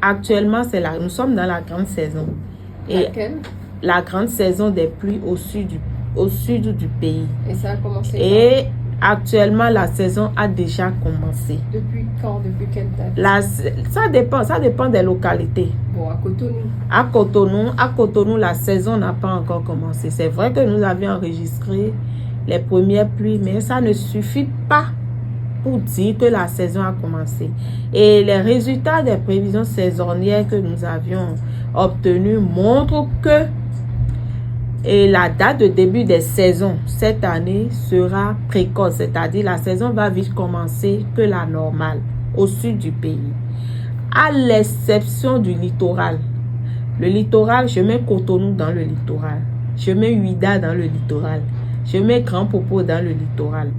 actuellement, nous sommes dans la grande saison. Et laquelle? La grande saison des pluies au sud du pays. Et ça a commencé Et actuellement, la saison a déjà commencé. Depuis quand? Depuis quelle date? Ça dépend des localités. Bon, À Cotonou, la saison n'a pas encore commencé. C'est vrai que nous avions enregistré les premières pluies, mais ça ne suffit pas pour dire que la saison a commencé. Et les résultats des prévisions saisonnières que nous avions obtenus montrent que la date de début des saisons cette année sera précoce, c'est-à-dire la saison va vite commencer que la normale au sud du pays, à l'exception du littoral. Le littoral, je mets Cotonou dans le littoral, je mets Ouidah dans le littoral, je mets Grand Popo dans le littoral.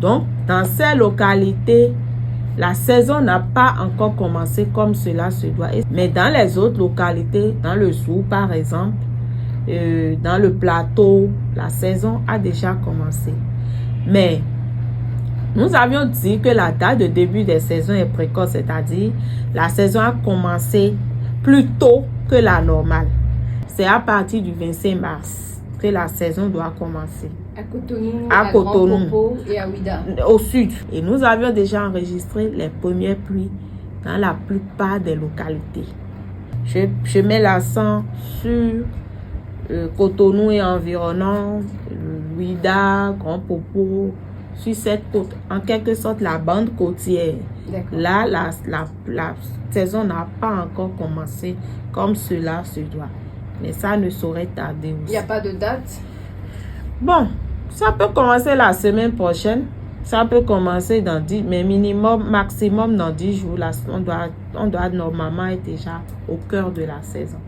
Donc, dans ces localités, la saison n'a pas encore commencé comme cela se doit. Mais dans les autres localités, dans le Sous par exemple, dans le plateau, la saison a déjà commencé. Mais nous avions dit que la date de début des saisons est précoce, c'est-à-dire la saison a commencé plus tôt que la normale. C'est à partir du 25 mars que la saison doit commencer. À Cotonou, Grand Popo et à Ouidah. Au sud. Et nous avions déjà enregistré les premières pluies dans la plupart des localités. Je mets l'accent sur Cotonou et environnant, Ouidah, Grand Popo, sur cette côte, en quelque sorte la bande côtière. Là, la saison n'a pas encore commencé comme cela se doit. Mais ça ne saurait tarder aussi. Il n'y a pas de date? Bon, ça peut commencer la semaine prochaine. Ça peut commencer dans 10, mais maximum dans 10 jours. On doit normalement être déjà au cœur de la saison.